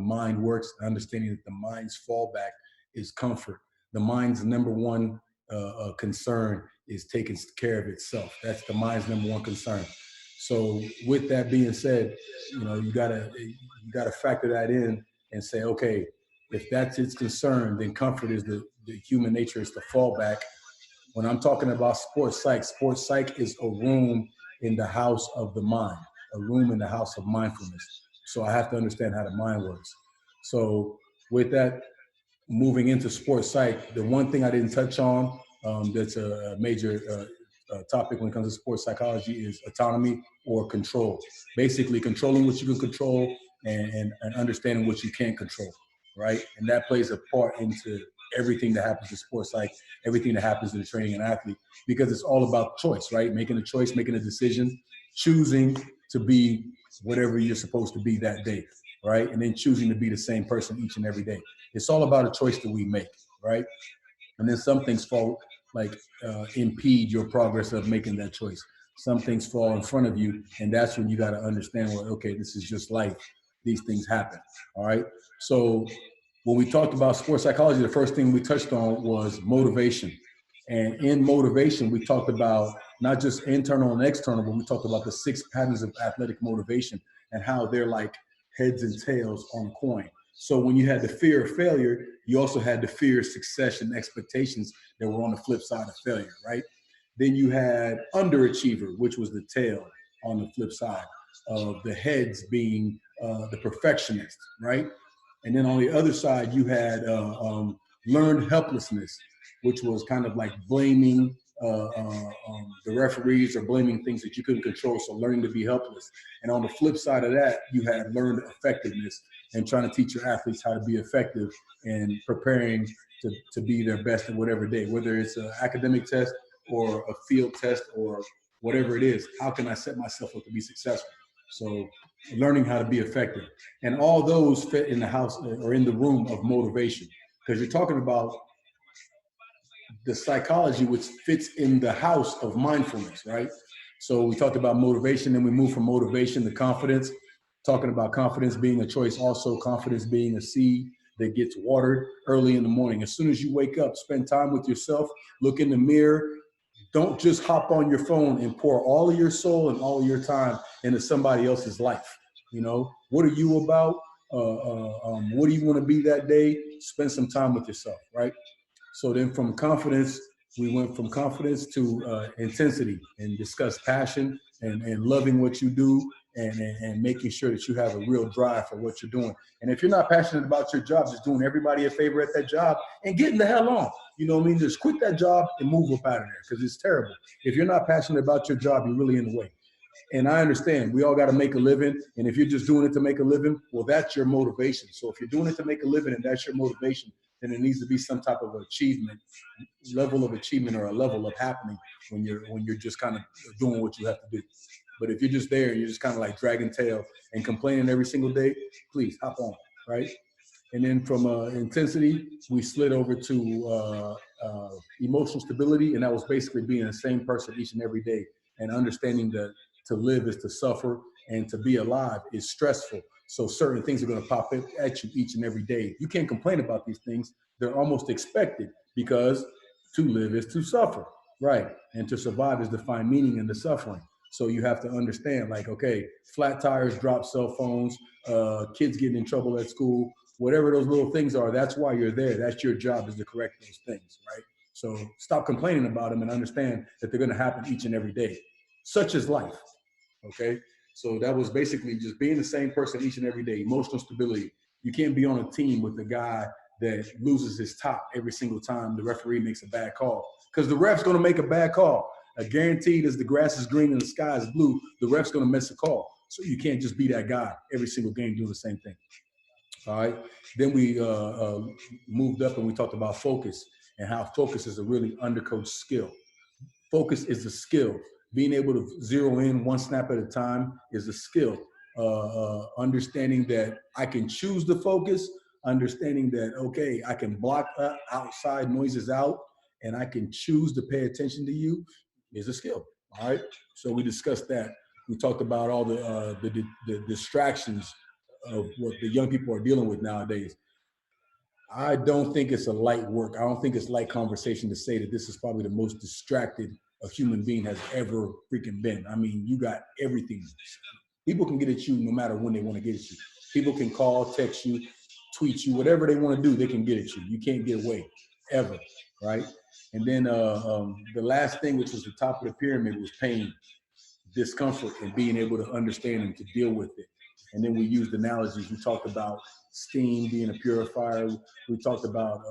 mind works, understanding that the mind's fallback is comfort. The mind's number one concern is taking care of itself. That's the mind's number one concern. So with that being said, you gotta factor that in and say, okay, if that's its concern, then comfort is the human nature is the fallback. When I'm talking about sports psych is a room in the house of the mind, a room in the house of mindfulness. So I have to understand how the mind works. So with that, moving into sports psych, the one thing I didn't touch on that's a major topic when it comes to sports psychology is autonomy or control. Basically, controlling what you can control and understanding what you can't control, right? And that plays a part into everything that happens in sports psych, everything that happens in the training an athlete, because it's all about choice, right? Making a choice, making a decision, choosing to be whatever you're supposed to be that day, right? And then choosing to be the same person each and every day. It's all about a choice that we make, right? And then some things fall impede your progress of making that choice. Some things fall in front of you, and that's when you got to understand, well, okay, this is just life. These things happen, all right? So when we talked about sports psychology, the first thing we touched on was motivation. And in motivation, we talked about not just internal and external, but we talked about the 6 patterns of athletic motivation and how they're like heads and tails on a coin. So when you had the fear of failure, you also had the fear of success and expectations that were on the flip side of failure, right? Then you had underachiever, which was the tail on the flip side of the heads being the perfectionist, right? And then on the other side, you had learned helplessness, which was kind of like blaming the referees or blaming things that you couldn't control, so learning to be helpless. And on the flip side of that, you had learned effectiveness and trying to teach your athletes how to be effective and preparing to be their best in whatever day, whether it's an academic test or a field test or whatever it is. How can I set myself up to be successful? So learning how to be effective. And all those fit in the house or in the room of motivation, because you're talking about the psychology which fits in the house of mindfulness, right? So we talked about motivation, then we moved from motivation to confidence, talking about confidence being a choice, also confidence being a seed that gets watered early in the morning. As soon as you wake up, spend time with yourself, look in the mirror. Don't just hop on your phone and pour all of your soul and all of your time into somebody else's life. What are you about? What do you want to be that day? Spend some time with yourself, right? So then from confidence, we went from confidence to intensity and discussed passion and loving what you do and making sure that you have a real drive for what you're doing. And if you're not passionate about your job, just doing everybody a favor at that job and getting the hell on. You know what I mean? Just quit that job and move up out of there because it's terrible. If you're not passionate about your job, you're really in the way. And I understand we all got to make a living. And if you're just doing it to make a living, well, that's your motivation. So if you're doing it to make a living and that's your motivation, then it needs to be some type of level of achievement or a level of happening when you're just kind of doing what you have to do. But if you're just there and you're just kind of like dragging tail and complaining every single day, please hop on, right? And then from intensity, we slid over to emotional stability, and that was basically being the same person each and every day and understanding that to live is to suffer and to be alive is stressful. So certain things are going to pop at you each and every day. You can't complain about these things. They're almost expected because to live is to suffer, right? And to survive is to find meaning in the suffering. So you have to understand, like, okay, flat tires, drop cell phones, kids getting in trouble at school, whatever those little things are, that's why you're there. That's your job, is to correct those things, right? So stop complaining about them and understand that they're going to happen each and every day. Such is life, okay? So that was basically just being the same person each and every day, emotional stability. You can't be on a team with a guy that loses his top every single time the referee makes a bad call, because the ref's going to make a bad call. Guaranteed, as the grass is green and the sky is blue, the ref's going to miss a call. So you can't just be that guy every single game doing the same thing. All right. Then we moved up and we talked about focus and how focus is a really undercoached skill. Focus is a skill. Being able to zero in one snap at a time is a skill. Understanding that I can choose to focus, understanding that, okay, I can block outside noises out and I can choose to pay attention to you is a skill. All right. So we discussed that. We talked about all the distractions of what the young people are dealing with nowadays. I don't think it's a light work. I don't think it's light conversation to say that this is probably the most distracted a human being has ever freaking been. I mean, you got everything. People can get at you no matter when they want to get at you. People can call, text you, tweet you, whatever they want to do, they can get at you. You can't get away, ever, right? And then the last thing, which was the top of the pyramid, was pain, discomfort, and being able to understand and to deal with it. And then we used analogies. We talked about steam being a purifier. We talked about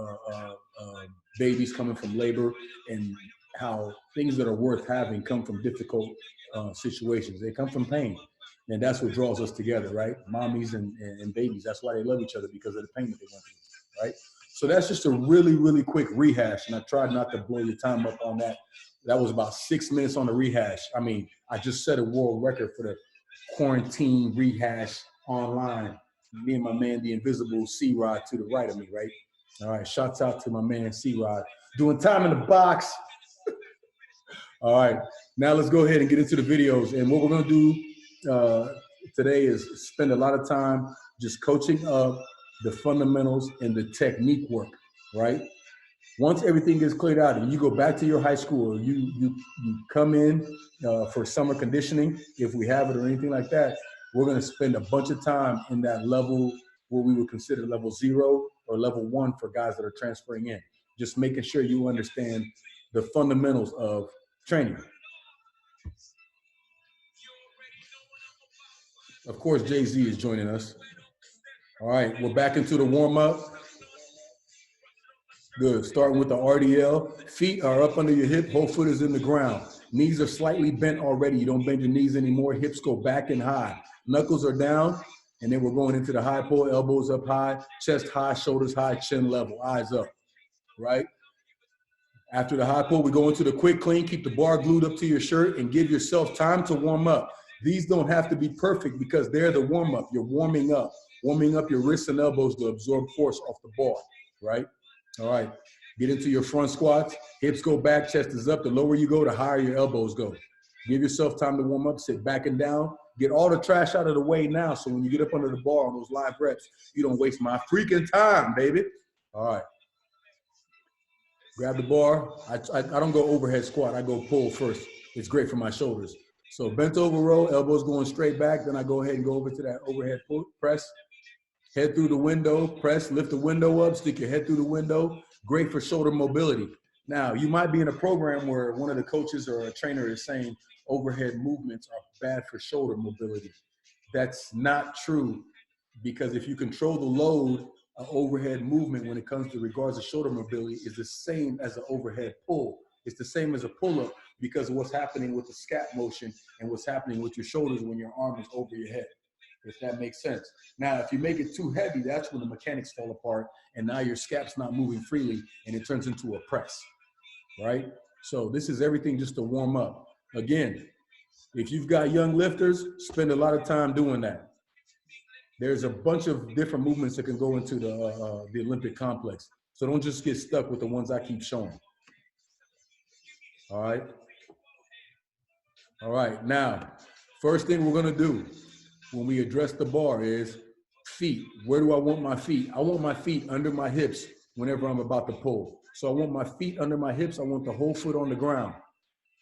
babies coming from labor and how things that are worth having come from difficult situations. They come from pain. And that's what draws us together, right? Mommies and babies. That's why they love each other, because of the pain that they went through, right? So that's just a really, really quick rehash. And I tried not to blow your time up on that. That was about 6 minutes on the rehash. I mean, I just set a world record for the quarantine rehash online. Me and my man, the invisible C-Rod to the right of me, right? All right, shouts out to my man C-Rod. Doing time in the box. All right, now let's go ahead and get into the videos. And what we're gonna do today is spend a lot of time just coaching up the fundamentals and the technique work, right? Once everything gets cleared out and you go back to your high school, or you come in for summer conditioning, if we have it or anything like that, we're going to spend a bunch of time in that level what we would consider level 0 or level 1 for guys that are transferring in. Just making sure you understand the fundamentals of training. Of course, Jay-Z is joining us. All right, we're back into the warm-up. Good. Starting with the RDL. Feet are up under your hip. Whole foot is in the ground. Knees are slightly bent already. You don't bend your knees anymore. Hips go back and high. Knuckles are down. And then we're going into the high pull. Elbows up high. Chest high. Shoulders high. Chin level. Eyes up. Right? After the high pull, we go into the quick clean. Keep the bar glued up to your shirt and give yourself time to warm up. These don't have to be perfect because they're the warm-up. You're warming up. Warming up your wrists and elbows to absorb force off the bar. Right? All right, get into your front squats. Hips go back, chest is up. The lower you go, the higher your elbows go. Give yourself time to warm up, sit back and down. Get all the trash out of the way now, so when you get up under the bar on those live reps, you don't waste my freaking time, baby. All right. Grab the bar. I don't go overhead squat. I go pull first. It's great for my shoulders. So bent over row, elbows going straight back. Then I go ahead and go over to that overhead pull, press. Head through the window, press, lift the window up, stick your head through the window. Great for shoulder mobility. Now, you might be in a program where one of the coaches or a trainer is saying overhead movements are bad for shoulder mobility. That's not true, because if you control the load, an overhead movement when it comes to regards to shoulder mobility is the same as an overhead pull. It's the same as a pull-up because of what's happening with the scap motion and what's happening with your shoulders when your arm is over your head, if that makes sense. Now, if you make it too heavy, that's when the mechanics fall apart and now your scap's not moving freely and it turns into a press, right? So this is everything just to warm up. Again, if you've got young lifters, spend a lot of time doing that. There's a bunch of different movements that can go into the Olympic complex. So don't just get stuck with the ones I keep showing. All right. All right, now, first thing we're gonna do when we address the bar is feet. Where do I want my feet? I want my feet under my hips whenever I'm about to pull. So I want my feet under my hips. I want the whole foot on the ground.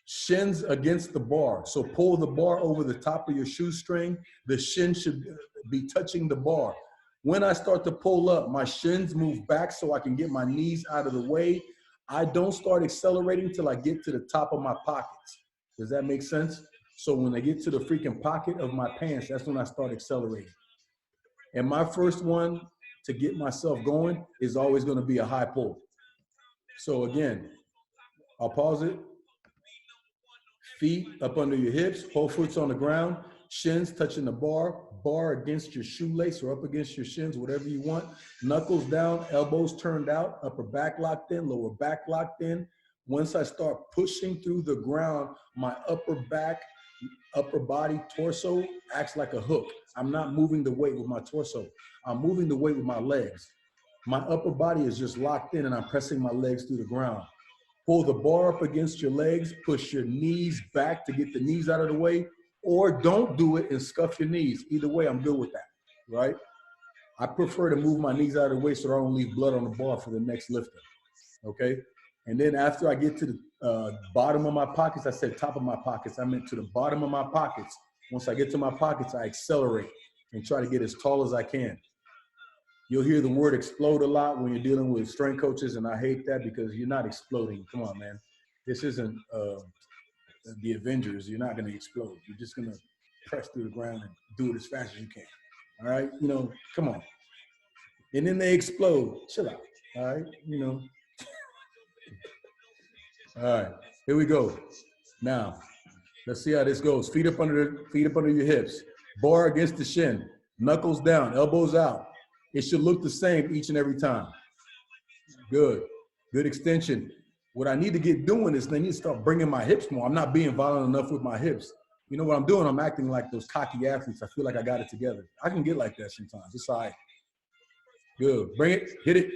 Shins against the bar. So pull the bar over the top of your shoestring. The shin should be touching the bar. When I start to pull up, my shins move back so I can get my knees out of the way. I don't start accelerating till I get to the top of my pockets. Does that make sense? So when I get to the freaking pocket of my pants, that's when I start accelerating. And my first one to get myself going is always going to be a high pull. So again, I'll pause it. Feet up under your hips, whole foot's on the ground, shins touching the bar, bar against your shoelace or up against your shins, whatever you want. Knuckles down, elbows turned out, upper back locked in, lower back locked in. Once I start pushing through the ground, my upper back, upper body, torso acts like a hook. I'm not moving the weight with my torso. I'm moving the weight with my legs. My upper body is just locked in and I'm pressing my legs through the ground. Pull the bar up against your legs, push your knees back to get the knees out of the way, or don't do it and scuff your knees. Either way, I'm good with that. right? I prefer to move my knees out of the way so I don't leave blood on the bar for the next lifter, okay? And then after I get to the bottom of my pockets, I said top of my pockets, I meant to the bottom of my pockets. Once I get to my pockets, I accelerate and try to get as tall as I can. You'll hear the word explode a lot when you're dealing with strength coaches, and I hate that because you're not exploding. Come on, man. This isn't the Avengers. You're not going to explode. You're just going to press through the ground and do it as fast as you can. All right? You know, come on. And then they explode. Chill out. All right? You know. All right. Here we go. Now, let's see how this goes. Feet up under your hips. Bar against the shin. Knuckles down. Elbows out. It should look the same each and every time. Good. Good extension. What I need to get doing is I need to start bringing my hips more. I'm not being violent enough with my hips. You know what I'm doing? I'm acting like those cocky athletes. I feel like I got it together. I can get like that sometimes. It's all right. Good. Bring it. Hit it.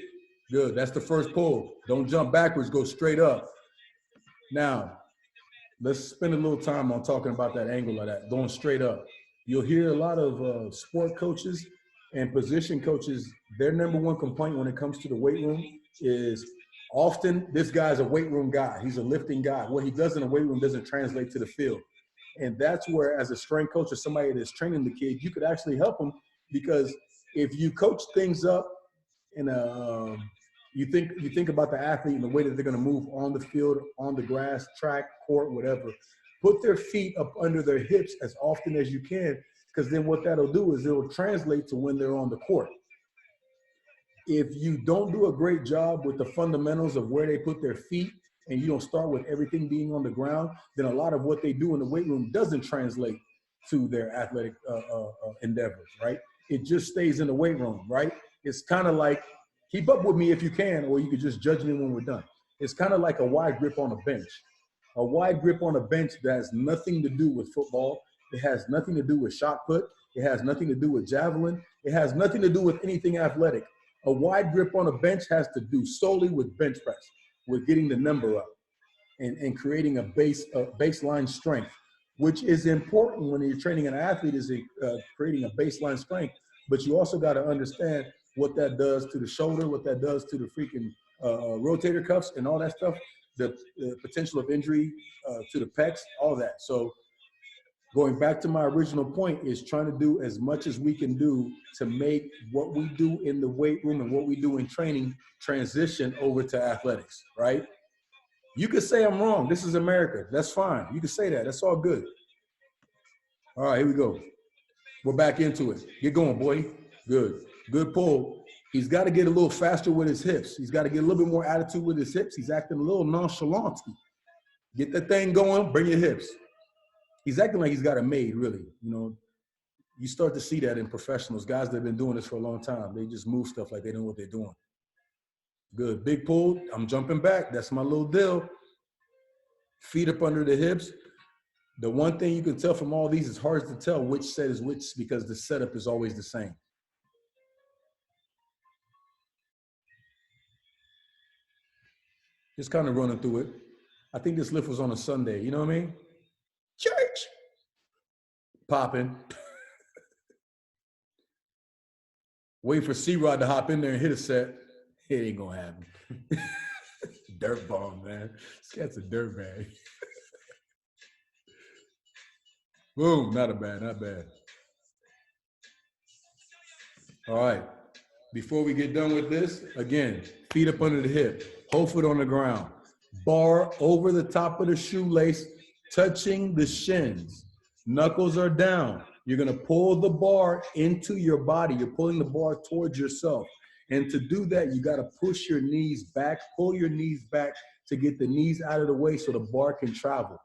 Good. That's the first pull. Don't jump backwards. Go straight up. Now, let's spend a little time on talking about that angle of that, going straight up. You'll hear a lot of sport coaches and position coaches, their number one complaint when it comes to the weight room is often this guy's a weight room guy. He's a lifting guy. What he does in the weight room doesn't translate to the field. And that's where, as a strength coach or somebody that's training the kid, you could actually help them, because if you coach things up in a you think about the athlete and the way that they're going to move on the field, on the grass, track, court, whatever. Put their feet up under their hips as often as you can, because then what that'll do is it'll translate to when they're on the court. If you don't do a great job with the fundamentals of where they put their feet, and you don't start with everything being on the ground, then a lot of what they do in the weight room doesn't translate to their athletic endeavors, right? It just stays in the weight room, right? It's kind of like, keep up with me if you can, or you could just judge me when we're done. It's kind of like a wide grip on a bench. A wide grip on a bench that has nothing to do with football. It has nothing to do with shot put. It has nothing to do with javelin. It has nothing to do with anything athletic. A wide grip on a bench has to do solely with bench press, with getting the number up and creating a baseline strength, which is important when you're training an athlete, is creating a baseline strength. But you also got to understand what that does to the shoulder, what that does to the freaking rotator cuffs and all that stuff, the potential of injury to the pecs, all that. So going back to my original point is trying to do as much as we can do to make what we do in the weight room and what we do in training transition over to athletics, right? You could say I'm wrong. This is America. That's fine. You can say that. That's all good. All right, here we go. We're back into it. Get going, boy. Good. Good pull. He's got to get a little faster with his hips. He's got to get a little bit more attitude with his hips. He's acting a little nonchalant. Get that thing going. Bring your hips. He's acting like he's got it made, really. You know, you start to see that in professionals, guys that have been doing this for a long time. They just move stuff like they know what they're doing. Good. Big pull. I'm jumping back. That's my little deal. Feet up under the hips. The one thing you can tell from all these, it's hard to tell which set is which because the setup is always the same. Just kind of running through it. I think this lift was on a Sunday. You know what I mean? Church. Popping. Wait for C-Rod to hop in there and hit a set. It ain't going to happen. Dirt bomb, man. This cat's a dirt bag. Boom. Not bad. All right. Before we get done with this, again, feet up under the hip, whole foot on the ground, bar over the top of the shoelace, touching the shins. Knuckles are down. You're going to pull the bar into your body. You're pulling the bar towards yourself. And to do that, you got to push your knees back, pull your knees back to get the knees out of the way so the bar can travel.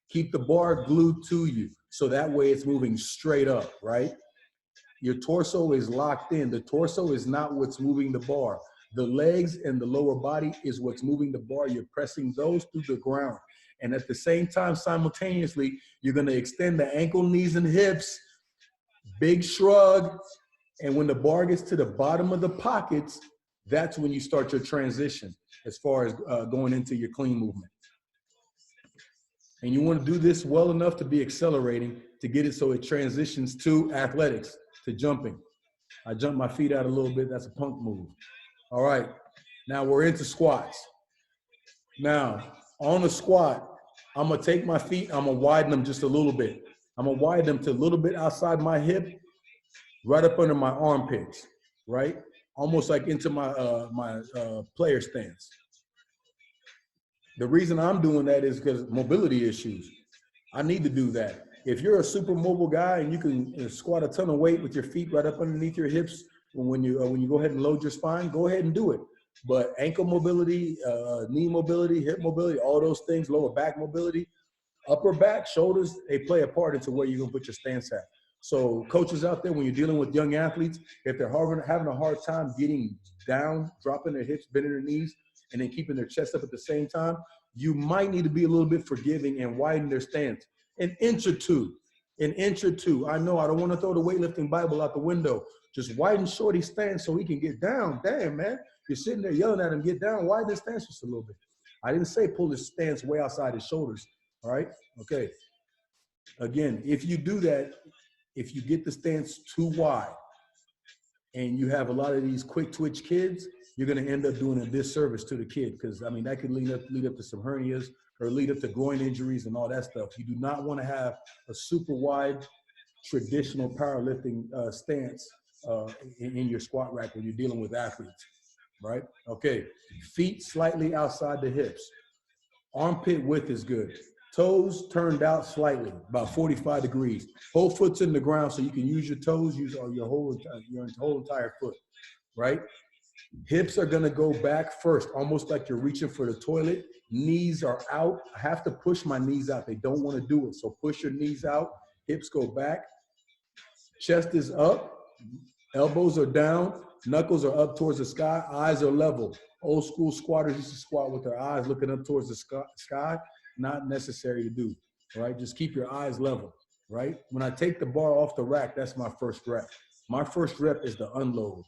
Keep the bar glued to you so that way it's moving straight up, right? Your torso is locked in. The torso is not what's moving the bar. The legs and the lower body is what's moving the bar. You're pressing those through the ground. And at the same time, simultaneously, you're going to extend the ankle, knees, and hips. Big shrug. And when the bar gets to the bottom of the pockets, that's when you start your transition as far as going into your clean movement. And you want to do this well enough to be accelerating to get it so it transitions to athletics, to jumping. I jumped my feet out a little bit. That's a punk move. All right. Now we're into squats. Now, on the squat, I'm going to take my feet, I'm going to widen them just a little bit. I'm going to widen them to a little bit outside my hip, right up under my armpits, right? Almost like into my player stance. The reason I'm doing that is because mobility issues. I need to do that. If you're a super mobile guy and you can squat a ton of weight with your feet right up underneath your hips, when you go ahead and load your spine, go ahead and do it. But ankle mobility, knee mobility, hip mobility, all those things, lower back mobility, upper back, shoulders, they play a part into where you're gonna put your stance at. So coaches out there, when you're dealing with young athletes, if they're having a hard time getting down, dropping their hips, bending their knees, and then keeping their chest up at the same time, you might need to be a little bit forgiving and widen their stance. An inch or two. I know I don't want to throw the weightlifting Bible out the window. Just widen Shorty's stance so he can get down. Damn, man. You're sitting there yelling at him, get down. Widen his stance just a little bit. I didn't say pull his stance way outside his shoulders. All right? Okay. Again, if you do that, if you get the stance too wide and you have a lot of these quick twitch kids, you're going to end up doing a disservice to the kid, because, I mean, that could lead up to some hernias or lead up to groin injuries and all that stuff. You do not want to have a super wide traditional powerlifting stance in your squat rack when you're dealing with athletes, right? Okay, feet slightly outside the hips. Armpit width is good. Toes turned out slightly, about 45 degrees. Whole foot's in the ground so you can use your toes, use your whole entire foot, right? Hips are gonna go back first, almost like you're reaching for the toilet. Knees are out. I have to push my knees out. They don't wanna do it. So push your knees out, hips go back. Chest is up, elbows are down, knuckles are up towards the sky, eyes are level. Old school squatters used to squat with their eyes looking up towards the sky. Not necessary to do, right? Just keep your eyes level, right? When I take the bar off the rack, that's my first rep. My first rep is the unload.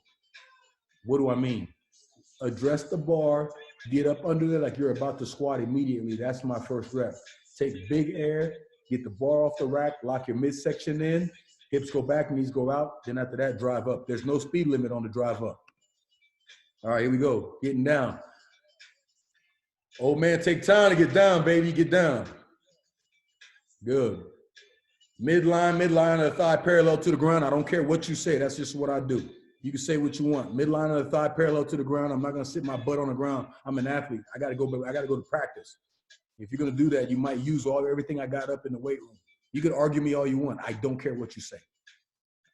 What do I mean? Address the bar, get up under there like you're about to squat immediately. That's my first rep. Take big air, get the bar off the rack, lock your midsection in, hips go back, knees go out. Then after that, drive up. There's no speed limit on the drive up. All right, here we go. Getting down. Old man, take time to get down, baby. Get down. Good. Midline of the thigh parallel to the ground. I don't care what you say. That's just what I do. You can say what you want. Midline of the thigh parallel to the ground. I'm not going to sit my butt on the ground. I'm an athlete. I got to go to practice. If you're going to do that, you might use everything I got up in the weight room. You can argue me all you want. I don't care what you say.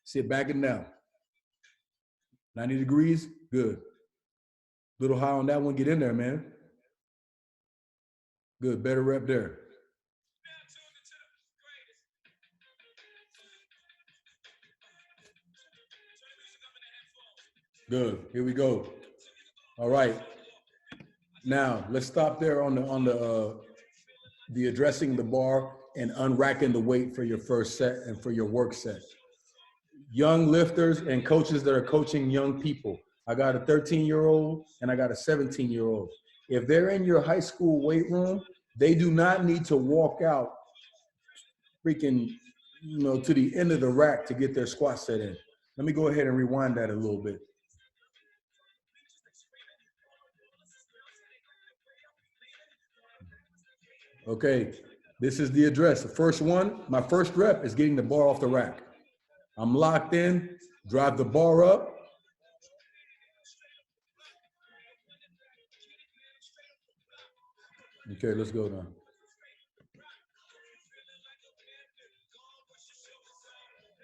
Sit back and down. 90 degrees. Good. Little high on that one. Get in there, man. Good. Better rep there. Good. Here we go. All right. Now let's stop there on the addressing the bar and unracking the weight for your first set and for your work set. Young lifters and coaches that are coaching young people. I got a 13-year-old and I got a 17-year-old. If they're in your high school weight room, they do not need to walk out freaking, to the end of the rack to get their squat set in. Let me go ahead and rewind that a little bit. Okay, this is the address. The first one, my first rep is getting the bar off the rack. I'm locked in, drive the bar up. Okay, let's go now.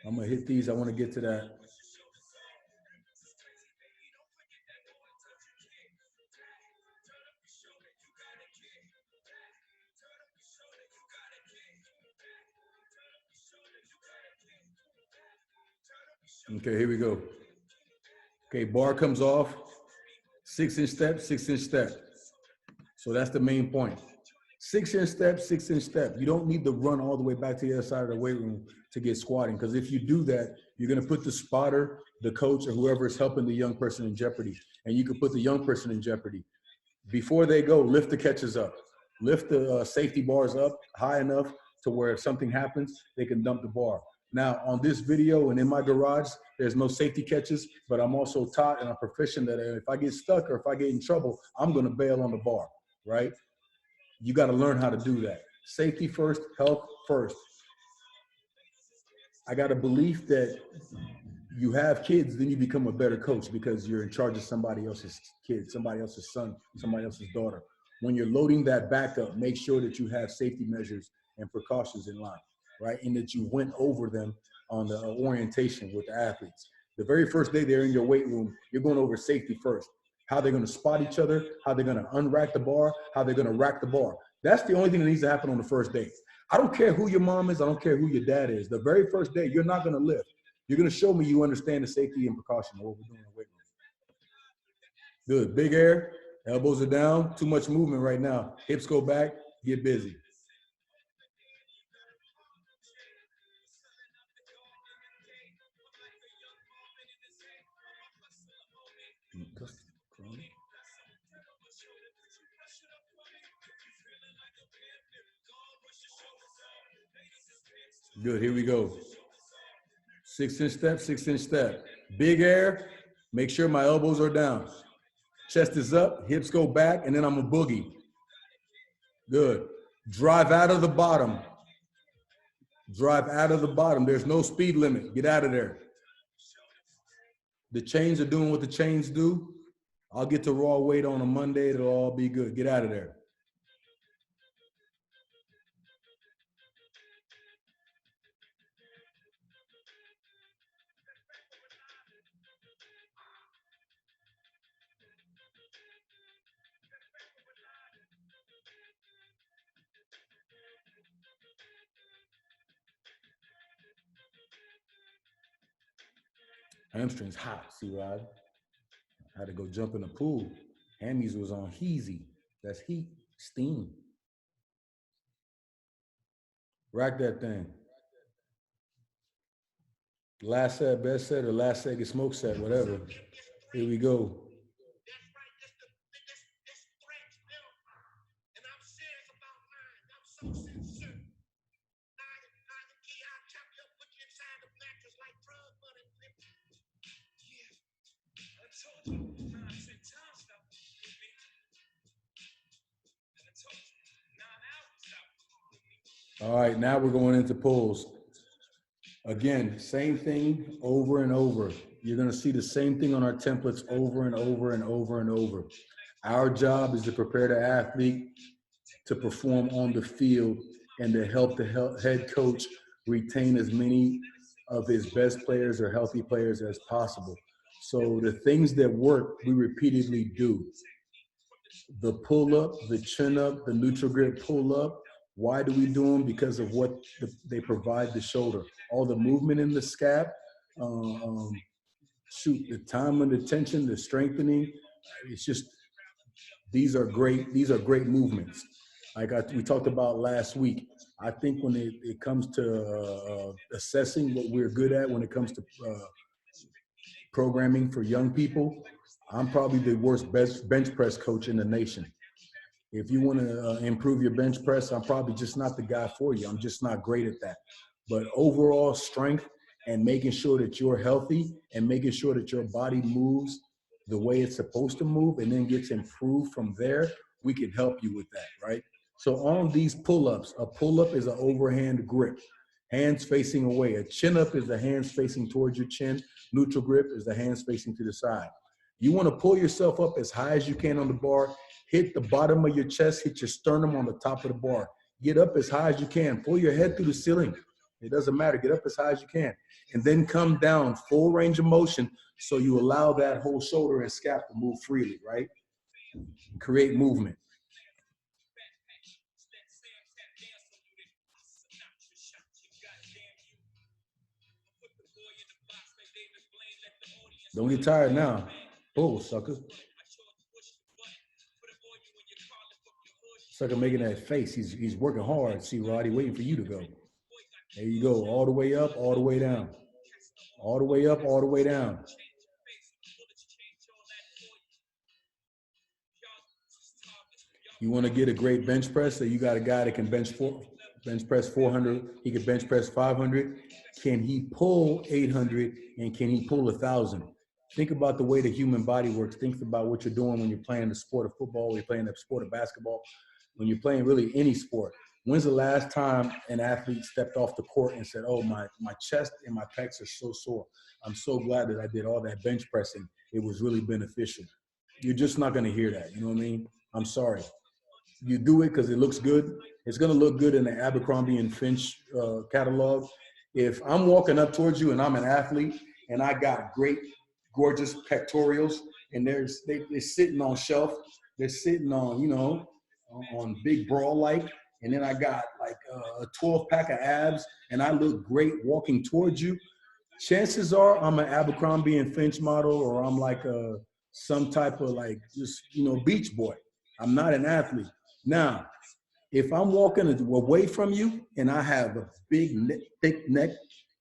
I'm gonna hit these, I wanna get to that. Okay, here we go. Okay, bar comes off, 6-inch step, 6-inch step. So that's the main point. 6-inch step, 6-inch step. You don't need to run all the way back to the other side of the weight room to get squatting, because if you do that, you're gonna put the spotter, the coach, or whoever is helping the young person in jeopardy, and you can put the young person in jeopardy. Before they go, lift the catches up. Lift the safety bars up high enough to where if something happens, they can dump the bar. Now, on this video and in my garage, there's no safety catches, but I'm also taught and I'm proficient that if I get stuck or if I get in trouble, I'm going to bail on the bar, right? You got to learn how to do that. Safety first, health first. I got a belief that you have kids, then you become a better coach because you're in charge of somebody else's kid, somebody else's son, somebody else's daughter. When you're loading that back up, make sure that you have safety measures and precautions in line, right? And that you went over them on the orientation with the athletes. The very first day they're in your weight room, you're going over safety first. How they're going to spot each other, how they're going to unrack the bar, how they're going to rack the bar. That's the only thing that needs to happen on the first day. I don't care who your mom is. I don't care who your dad is. The very first day, you're not going to lift. You're going to show me you understand the safety and precaution of what we're doing in the weight room. Good. Big air. Elbows are down. Too much movement right now. Hips go back. Get busy. Good. Here we go. 6-inch step, 6-inch step. Big air. Make sure my elbows are down. Chest is up. Hips go back. And then I'm a boogie. Good. Drive out of the bottom. Drive out of the bottom. There's no speed limit. Get out of there. The chains are doing what the chains do. I'll get to raw weight on a Monday. It'll all be good. Get out of there. Hamstrings hot, C-Rod. I had to go jump in the pool. Hammies was on heezy. That's heat, steam. Rack that thing. Last set, best set, or last set, get smoke set, whatever. Here we go. All right, now we're going into pulls. Again, same thing over and over. You're going to see the same thing on our templates over and over and over and over. Our job is to prepare the athlete to perform on the field and to help the head coach retain as many of his best players or healthy players as possible. So the things that work, we repeatedly do. The pull-up, the chin-up, the neutral grip pull-up. Why do we do them? Because of what they provide the shoulder. All the movement in the scap, the time and the tension, the strengthening. It's just, these are great movements. Like we talked about last week. I think when it comes to assessing what we're good at when it comes to programming for young people, I'm probably the worst bench press coach in the nation. If you want to improve your bench press, I'm probably just not the guy for you. I'm just not great at that. But overall strength and making sure that you're healthy and making sure that your body moves the way it's supposed to move and then gets improved from there, we can help you with that, right? So on these pull-ups, a pull-up is an overhand grip, hands facing away. A chin-up is the hands facing towards your chin. Neutral grip is the hands facing to the side. You want to pull yourself up as high as you can on the bar. Hit the bottom of your chest, hit your sternum on the top of the bar. Get up as high as you can. Pull your head through the ceiling. It doesn't matter. Get up as high as you can. And then come down, full range of motion, so you allow that whole shoulder and scap to move freely, right? Create movement. Don't get tired now. Pull, sucker. Sucker making that face. He's working hard. See, Roddy, waiting for you to go. There you go. All the way up, all the way down. All the way up, all the way down. You want to get a great bench press, so you got a guy that can bench press 400. He can bench press 500. can he pull 800 and can he pull 1,000? Think about the way the human body works. Think about what you're doing when you're playing the sport of football, when you're playing the sport of basketball, when you're playing really any sport. When's the last time an athlete stepped off the court and said, oh, my chest and my pecs are so sore. I'm so glad that I did all that bench pressing. It was really beneficial. You're just not going to hear that. You know what I mean? I'm sorry. You do it because it looks good. It's going to look good in the Abercrombie and Finch catalog. If I'm walking up towards you and I'm an athlete and I got great, gorgeous pectorials and they're sitting on shelf, they're sitting on, you know, on big brawl like, and then I got like a 12 pack of abs and I look great walking towards you, chances are I'm an Abercrombie and Finch model, or I'm like some type of like just, you know, beach boy. I'm not an athlete. Now, if I'm walking away from you and I have a big, thick neck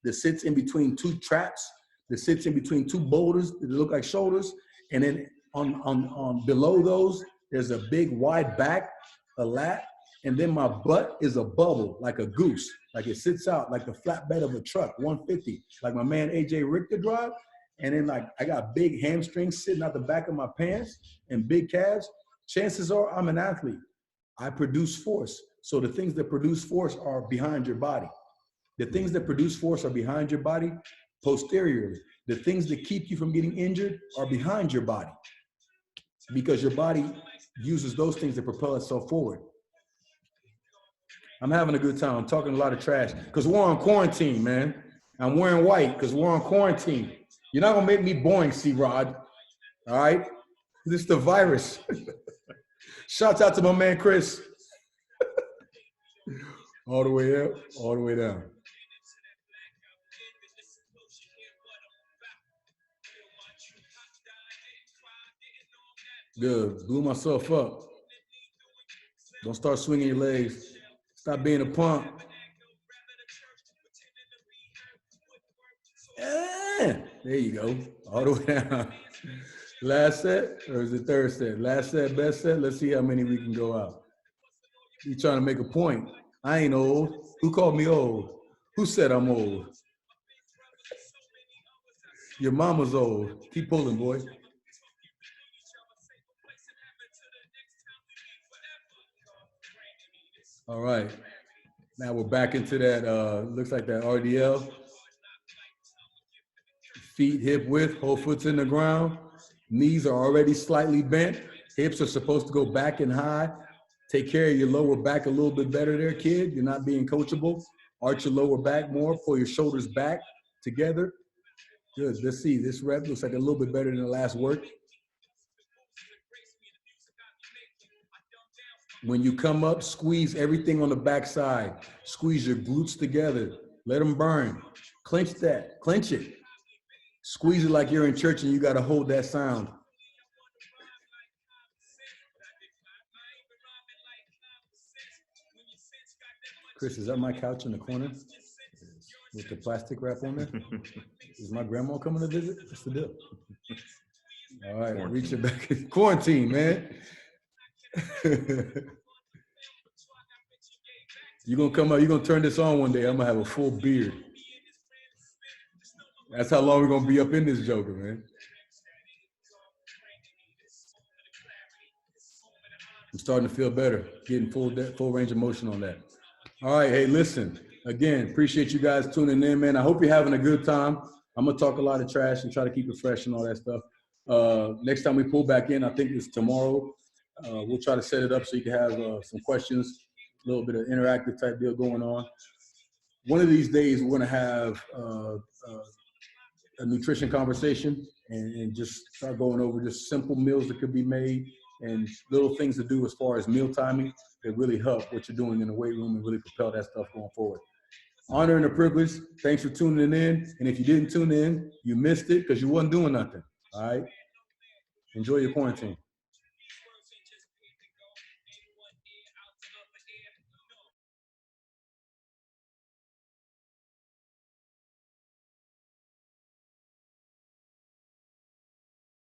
that sits in between two traps, that sits in between two boulders that look like shoulders, and then on below those, there's a big wide back, a lat, and then my butt is a bubble, like a goose, like it sits out like the flatbed of a truck, 150, like my man AJ Richter drive. And then like I got big hamstrings sitting out the back of my pants and big calves. Chances are I'm an athlete. I produce force. So the things that produce force are behind your body. The things that produce force are behind your body posteriorly. The things that keep you from getting injured are behind your body, because your body uses those things to propel itself forward. I'm having a good time. I'm talking a lot of trash because we're on quarantine, man. I'm wearing white because we're on quarantine. You're not going to make me boring, C-Rod. All right? This is the virus. Shouts out to my man, Chris. All the way up, all the way down. Good. Blew myself up. Don't start swinging your legs. Stop being a punk. There you go. All the way down. Last set, or is it third set? Last set, best set. Let's see how many we can go out. You trying to make a point. I ain't old. Who called me old? Who said I'm old? Your mama's old. Keep pulling, boy. All right. Now we're back into that, looks like that RDL. Feet hip width, whole foot's in the ground. Knees are already slightly bent. Hips are supposed to go back and high. Take care of your lower back a little bit better there, kid. You're not being coachable. Arch your lower back more. Pull your shoulders back together. Good. Let's see. This rep looks like a little bit better than the last work. When you come up, squeeze everything on the back side. Squeeze your glutes together. Let them burn. Clench that. Clench it. Squeeze it like you're in church and you got to hold that sound. Chris, is that my couch in the corner with the plastic wrap on there? Is my grandma coming to visit? What's the deal? All right, quarantine. Reach it back. Quarantine, man. You're going to come out, you're going to turn this on one day. I'm going to have a full beard. That's how long we're going to be up in this joker, man. I'm starting to feel better, getting full range of motion on that. All right, hey, listen, again, appreciate you guys tuning in, man. I hope you're having a good time. I'm going to talk a lot of trash and try to keep it fresh and all that stuff. Next time we pull back in, I think it's tomorrow. We'll try to set it up so you can have some questions, a little bit of interactive type deal going on. One of these days, we're going to have a nutrition conversation and just start going over just simple meals that could be made and little things to do as far as meal timing that really help what you're doing in the weight room and really propel that stuff going forward. Honor and a privilege. Thanks for tuning in. And if you didn't tune in, you missed it because you wasn't doing nothing. All right. Enjoy your quarantine.